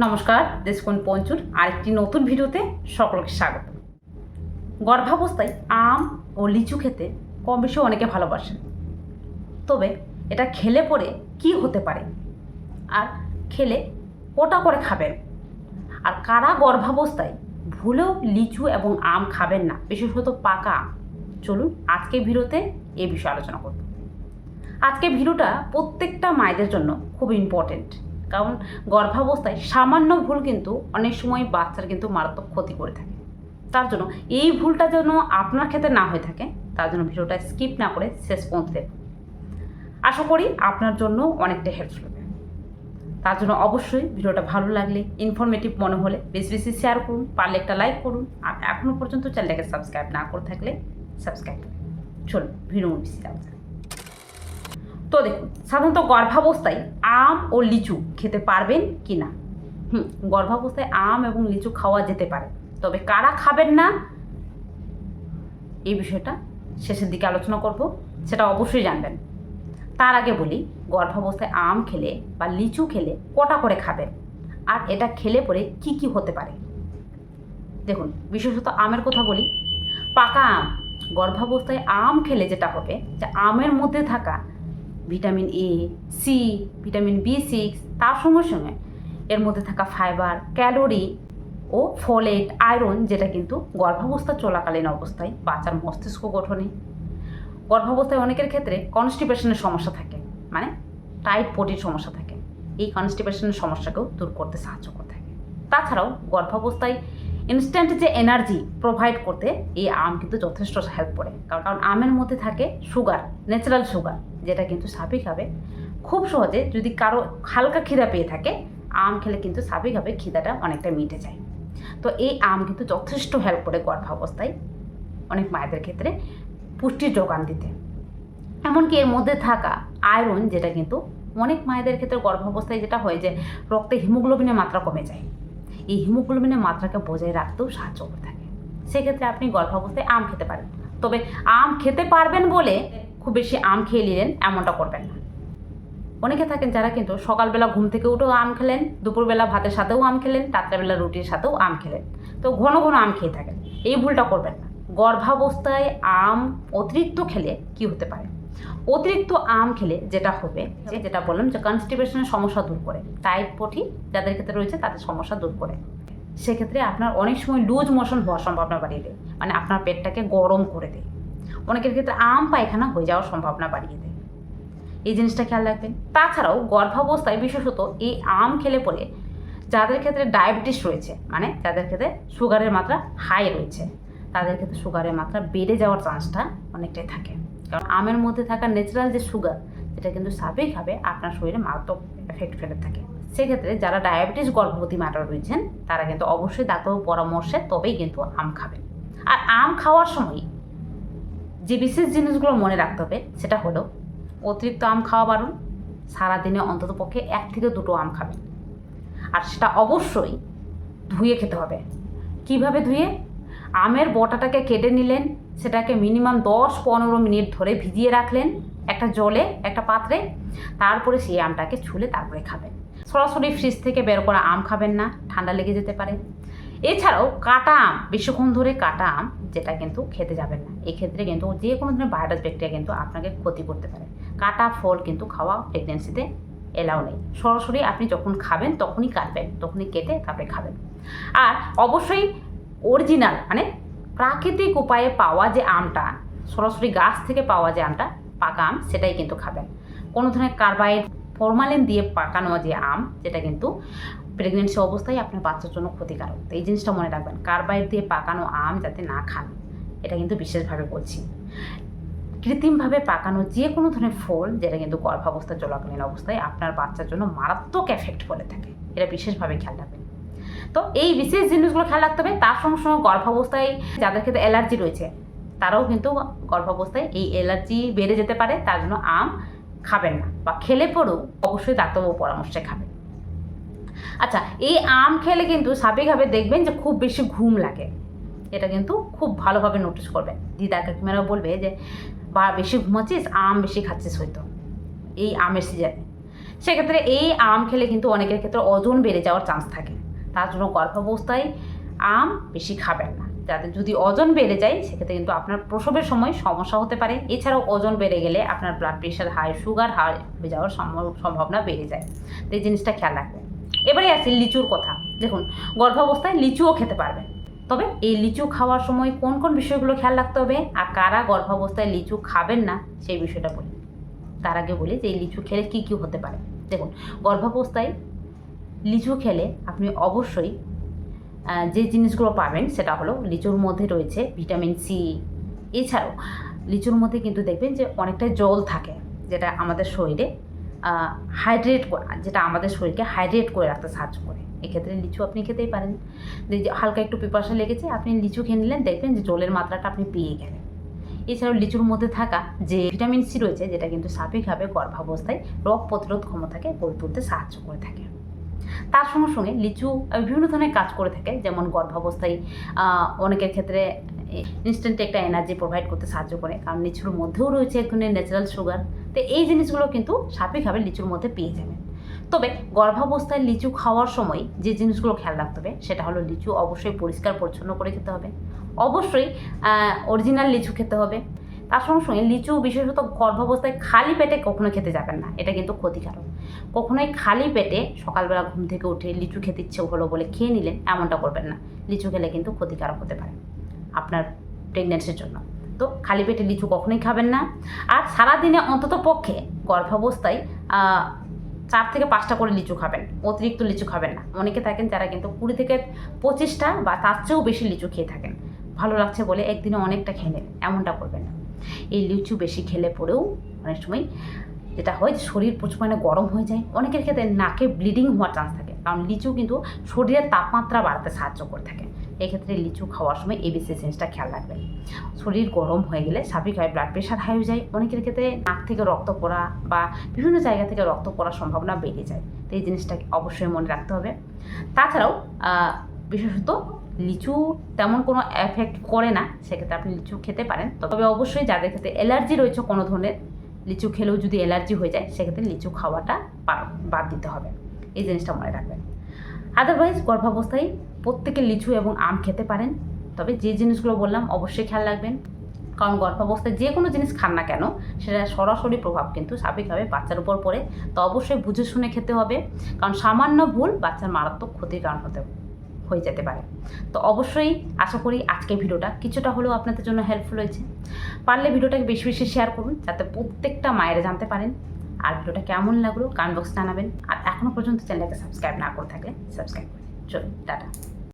নমস্কার, দেশকোণ পঞ্চুর আরেকটি নতুন ভিডিওতে সকলকে স্বাগত। গর্ভাবস্থায় আম ও লিচু খেতে কম বেশি অনেকে ভালোবাসেন, তবে এটা খেলে পরে কি হতে পারে, আর খেলে কটা করে খাবেন, আর কারা গর্ভাবস্থায় ভুলেও লিচু এবং আম খাবেন না, বিশেষত পাকা আম। চলুন আজকে ভিডিওতে এই বিষয়ে আলোচনা করব। আজকে ভিডিওটা প্রত্যেকটা মায়েদের জন্য খুব ইম্পর্টেন্ট, কারণ গর্ভাবস্থায় সামান্য ভুল কিন্তু অনেক সময় বাচ্চার কিন্তু মারাত্মক ক্ষতি করে থাকে। তার জন্য এই ভুলটা যেন আপনার ক্ষেত্রে না হয়ে থাকে, তার জন্য ভিডিওটা স্কিপ না করে শেষ পর্যন্ত দেখুন। আশা করি আপনার জন্য অনেকটা হেল্পফুল হবে। তার জন্য অবশ্যই ভিডিওটা ভালো লাগলে, ইনফরমেটিভ মনে হলে বেশি বেশি শেয়ার করুন, পারলে একটা লাইক করুন, আর এখনও পর্যন্ত চ্যানেলটাকে সাবস্ক্রাইব না করে থাকলে সাবস্ক্রাইব করুন। চলুন ভিডিও বেশি যাওয়া যাক। তো দেখুন, সাধারণত গর্ভাবস্থায় আম ও লিচু খেতে পারবেন কি না? গর্ভাবস্থায় আম এবং লিচু খাওয়া যেতে পারে, তবে কারা খাবেন না এই বিষয়টা শেষের দিকে আলোচনা করব, সেটা অবশ্যই জানবেন। তার আগে বলি, গর্ভাবস্থায় আম খেলে বা লিচু খেলে কটা করে খাবেন, আর এটা খেলে পরে কি কি হতে পারে। দেখুন, বিশেষত আমের কথা বলি। পাকা আম, গর্ভাবস্থায় আম খেলে যেটা হবে, যে আমের মধ্যে থাকা vitamin A, C, vitamin B6, তার সঙ্গে সঙ্গে এর মধ্যে থাকা ফাইবার, ক্যালোরি ও ফোলেট, আয়রন, যেটা কিন্তু গর্ভাবস্থা চলাকালীন অবস্থায় বাচ্চার মস্তিষ্ক গঠনে, গর্ভাবস্থায় অনেকের ক্ষেত্রে কনস্টিপেশনের সমস্যা থাকে, মানে টাইট পটির সমস্যা থাকে, এই কনস্টিপেশনের সমস্যাকেও দূর করতে সাহায্য করে থাকে। তাছাড়াও গর্ভাবস্থায় ইনস্ট্যান্ট যে এনার্জি প্রোভাইড করতে এই আম কিন্তু যথেষ্ট হেল্প করে, কারণ আমের মধ্যে থাকে সুগার, ন্যাচারাল সুগার, যেটা কিন্তু স্বাভাবিকভাবে খুব সহজে, যদি কারো হালকা খিদা পেয়ে থাকে, আম খেলে কিন্তু স্বাভাবিকভাবে খিদাটা অনেকটা মিটে যায়। তো এই আম কিন্তু যথেষ্ট হেল্প করে গর্ভাবস্থায় অনেক মায়েদের ক্ষেত্রে পুষ্টির যোগান দিতে। এমনকি এর মধ্যে থাকা আয়রন, যেটা কিন্তু অনেক মায়েদের ক্ষেত্রে গর্ভাবস্থায় যেটা হয় যে রক্তে হিমোগ্লোবিনের মাত্রা কমে যায়, এই হিমোগ্লোবিনের মাত্রাকে বজায় রাখতেও সাহায্য করে থাকে। সেক্ষেত্রে আপনি গর্ভাবস্থায় আম খেতে পারেন, তবে আম খেতে পারবেন বলে খুব বেশি আম খেয়ে নিলেন এমনটা করবেন না। অনেকে থাকেন যারা কিন্তু সকালবেলা ঘুম থেকে উঠেও আম খেলেন, দুপুরবেলা ভাতের সাথেও আম খেলেন, রাত্রেবেলা রুটির সাথেও আম খেলেন, তো ঘন ঘন আম খেয়ে থাকেন। এই ভুলটা করবেন না। গর্ভাবস্থায় আম অতিরিক্ত খেলে কি হতে পারে? অতিরিক্ত আম খেলে যেটা হবে, যেটা বললাম, যে কনস্টিপেশনের সমস্যা দূর করে, টাইট পটি যাদের ক্ষেত্রে রয়েছে তাদের সমস্যা দূর করে। সেক্ষেত্রে আপনার অনেক সময় লুজ মোশন হওয়ার সম্ভাবনা বাড়িয়ে দেয়, মানে আপনার পেটটাকে গরম করে দেয়। অনেকের ক্ষেত্রে আম পায়খানা হয়ে যাওয়ার সম্ভাবনা বাড়িয়ে দেয়, এই জিনিসটা খেয়াল রাখবেন। তাছাড়াও গর্ভাবস্থায় বিশেষত এই আম খেলে পরে যাদের ক্ষেত্রে ডায়াবেটিস রয়েছে, মানে যাদের ক্ষেত্রে সুগারের মাত্রা হাই রয়েছে, তাদের ক্ষেত্রে সুগারের মাত্রা বেড়ে যাওয়ার চান্সটা অনেকটাই থাকে, কারণ আমের মধ্যে থাকা ন্যাচারাল যে সুগার, যেটা কিন্তু স্বাভাবিকভাবে আপনার শরীরে মারাত্মক এফেক্ট ফেলে থাকে। সেক্ষেত্রে যারা ডায়াবেটিস গর্ভবতী মাতা রয়েছেন, তারা কিন্তু অবশ্যই ডাক্তারবাবুর পরামর্শে তবেই কিন্তু আম খাবেন। আর আম খাওয়ার সময় যে বিশেষ জিনিসগুলো মনে রাখতে হবে, সেটা হলো অতিরিক্ত আম খাওয়া বারণ, সারাদিনে অন্তত পক্ষে 1 থেকে 2টো আম খাবেন, আর সেটা অবশ্যই ধুয়ে খেতে হবে। কিভাবে ধুয়ে? আমের বটাটাকে কেটে নিলেন, সেটাকে মিনিমাম 10-15 মিনিট ধরে ভিজিয়ে রাখলেন একটা জলে, একটা পাত্রে, তারপরে সেই আমটাকে ছুলে তারপরে খাবেন। সরাসরি ফ্রিজ থেকে বের করা আম খাবেন না, ঠান্ডা লেগে যেতে পারে। এছাড়াও কাটা আম, বেশিক্ষণ ধরে কাটা আম, যেটা কিন্তু খেতে যাবেন না। এক্ষেত্রে কিন্তু যে কোনো ধরনের ভাইরাস ব্যাকটেরিয়া কিন্তু আপনাকে ক্ষতি করতে পারে। কাটা ফল কিন্তু খাওয়া প্রেগনেন্সিতে এলাও নেই। সরাসরি আপনি যখন খাবেন তখনই কাটবেন, তখনই কেটে তারপরে খাবেন। আর অবশ্যই অরিজিনাল, মানে প্রাকৃতিক উপায়ে পাওয়া যে আমটা, সরাসরি গাছ থেকে পাওয়া যে আমটা, পাকা আম, সেটাই কিন্তু খাবেন। কোনো ধরনের কার্বাইড, ফরমালিন দিয়ে পাকানো যে আম, যেটা কিন্তু প্রেগনেন্সি অবস্থায় আপনার বাচ্চার জন্য ক্ষতিকারক। তো এই জিনিসটা মনে রাখবেন, কার্বাইড দিয়ে পাকানো আম যাতে না খান, এটা কিন্তু বিশেষভাবে বলছি। কৃত্রিমভাবে পাকানো যে কোনো ধরনের ফল, যেটা কিন্তু গর্ভাবস্থা চলাকালীন অবস্থায় আপনার বাচ্চার জন্য মারাত্মক এফেক্ট করে থাকে, এটা বিশেষভাবে খেয়াল রাখবেন। তো এই বিশেষ জিনিসগুলো খেয়াল রাখতে হবে। তার সঙ্গে সঙ্গে গর্ভাবস্থায় যাদের ক্ষেত্রে অ্যালার্জি রয়েছে, তারাও কিন্তু গর্ভাবস্থায় এই অ্যালার্জি বেড়ে যেতে পারে, তার জন্য আম খাবেন না, বা খেলে পরেও অবশ্যই ডাক্তারবাবুর পরামর্শে খাবেন। আচ্ছা, এই আম খেলে কিন্তু স্বাভাবিকভাবে দেখবেন যে খুব বেশি ঘুম লাগে, এটা কিন্তু খুব ভালোভাবে নোটিস করবেন। দিদা কাকিমারাও বলবে যে বা বেশি ঘুমাচ্ছিস, আম বেশি খাচ্ছিস হয়তো এই আমের সিজনে। সেক্ষেত্রে এই আম খেলে কিন্তু অনেকের ক্ষেত্রে ওজন বেড়ে যাওয়ার চান্স থাকে। তার জন্য গর্ভাবস্থায় আম বেশি খাবেন না। যাতে যদি ওজন বেড়ে যায় সেক্ষেত্রে কিন্তু আপনার প্রসবের সময় সমস্যা হতে পারে। এছাড়াও ওজন বেড়ে গেলে আপনার blood pressure high, sugar high হয়ে যাওয়ার সম্ভাবনা বেড়ে যায়। তো এই জিনিসটা খেয়াল রাখবেন। এবারে আসি লিচুর কথা। দেখুন, গর্ভাবস্থায় লিচুও খেতে পারবেন, তবে এই লিচু খাওয়ার সময় কোন কোন বিষয়গুলো খেয়াল রাখতে হবে আর কারা গর্ভাবস্থায় লিচু খাবেন না সেই বিষয়টা বলি। তার আগে বলি যে এই লিচু খেলে কী কী হতে পারে। দেখুন, গর্ভাবস্থায় লিচু খেলে আপনি অবশ্যই যে জিনিসগুলো পাবেন সেটা হলো লিচুর মধ্যে রয়েছে ভিটামিন সি। এছাড়াও লিচুর মধ্যে কিন্তু দেখবেন যে অনেকটা জল থাকে, যেটা আমাদের শরীরে হাইড্রেট করা, যেটা আমাদের শরীরকে হাইড্রেট করে রাখতে সাহায্য করে। এক্ষেত্রে লিচু আপনি খেতেই পারেন। হালকা একটু পিপাসা লেগেছে, আপনি লিচু খেয়ে নিলেন, দেখবেন যে জলের মাত্রাটা আপনি পেয়ে গেলেন। এছাড়াও লিচুর মধ্যে থাকা যে ভিটামিন সি রয়েছে, যেটা কিন্তু স্বাভাবিকভাবে গর্ভাবস্থায় রোগ প্রতিরোধ ক্ষমতাকে গড়ে তুলতে সাহায্য করে থাকে। তার সঙ্গে সঙ্গে লিচু বিভিন্ন ধরনের কাজ করে থাকে, যেমন গর্ভাবস্থায় অনেকের ক্ষেত্রে ইনস্ট্যান্ট একটা এনার্জি প্রোভাইড করতে সাহায্য করে, কারণ লিচুর মধ্যেও রয়েছে এক ধরনের ন্যাচারাল সুগার। তো এই জিনিসগুলো কিন্তু স্বাভাবিকভাবে লিচুর মধ্যে পেয়ে যাবেন। তবে গর্ভাবস্থায় লিচু খাওয়ার সময় যে জিনিসগুলো খেয়াল রাখতে হবে সেটা হলো লিচু অবশ্যই পরিষ্কার পরিচ্ছন্ন করে খেতে হবে, অবশ্যই অরিজিনাল লিচু খেতে হবে। তার সঙ্গে সঙ্গে লিচু বিশেষত গর্ভাবস্থায় খালি পেটে কখনো খেতে যাবেন না, এটা কিন্তু ক্ষতিকারক। কখনোই খালি পেটে সকালবেলা ঘুম থেকে উঠে লিচু খেতে ইচ্ছে হলো বলে খেয়ে নিলেন, এমনটা করবেন না। লিচু খেলে কিন্তু ক্ষতিকারক হতে পারে আপনার প্রেগনেন্সির জন্য। তো খালি পেটে লিচু কখনোই খাবেন না। আর সারাদিনে অন্তত পক্ষে গর্ভাবস্থায় 4 থেকে 5টা করে লিচু খাবেন, অতিরিক্ত লিচু খাবেন না। অনেকে থাকেন যারা কিন্তু 20 থেকে 25টা বা তার চেয়েও বেশি লিচু খেয়ে থাকেন, ভালো লাগছে বলে একদিনে অনেকটা খেয়ে নেবেন, এমনটা করবেন না। এই লিচু বেশি খেলে পরেও অনেক সময় যেটা হয় যে শরীর প্রচুর পরিমাণে গরম হয়ে যায়, অনেকের ক্ষেত্রে নাকে ব্লিডিং হওয়ার চান্স থাকে, কারণ লিচু কিন্তু শরীরের তাপমাত্রা বাড়াতে সাহায্য করে থাকে। এক্ষেত্রে লিচু খাওয়ার সময় এই বিশেষ জিনিসটা খেয়াল রাখবেন। শরীর গরম হয়ে গেলে স্বাভাবিকভাবে ব্লাড প্রেশার হাই হয়ে যায়, অনেকের ক্ষেত্রে নাক থেকে রক্ত পড়া বা বিভিন্ন জায়গা থেকে রক্ত পড়ার সম্ভাবনা বেড়ে যায়। তো এই জিনিসটাকে অবশ্যই মনে রাখতে হবে। তাছাড়াও বিশেষত লিচু তেমন কোনো এফেক্ট করে না, সেক্ষেত্রে আপনি লিচু খেতে পারেন। তবে অবশ্যই যাদের ক্ষেত্রে অ্যালার্জি রয়েছে কোনো ধরনের, লিচু খেলেও যদি অ্যালার্জি হয়ে যায় সেক্ষেত্রে লিচু খাওয়াটা বাদ দিতে হবে, এই জিনিসটা মনে রাখবেন। আদারওয়াইজ গর্ভাবস্থায় প্রত্যেকে লিচু এবং আম খেতে পারেন, তবে যে জিনিসগুলো বললাম অবশ্যই খেয়াল রাখবেন, কারণ গর্ভাবস্থায় যে কোনো জিনিস খান না কেন সেটা সরাসরি প্রভাব কিন্তু স্বাভাবিকভাবে বাচ্চার উপর পড়ে। তো অবশ্যই বুঝে শুনে খেতে হবে, কারণ সামান্য ভুল বাচ্চার মারাত্মক ক্ষতির কারণ হয়ে যেতে পারে। তো অবশ্যই আশা করি আজকের ভিডিওটা কিছুটা হলেও আপনাদের জন্য হেল্পফুল হয়েছে। পারলে ভিডিওটাকে বেশি বেশি শেয়ার করুন, যাতে প্রত্যেকটা মায়েরা জানতে পারেন। আর ভিডিওটা কেমন লাগলো কমেন্ট বক্সে জানাবেন। আর এখনও পর্যন্ত চ্যানেলটাকে সাবস্ক্রাইব না করে থাকলে সাবস্ক্রাইব করুন। চলুন, টাটা।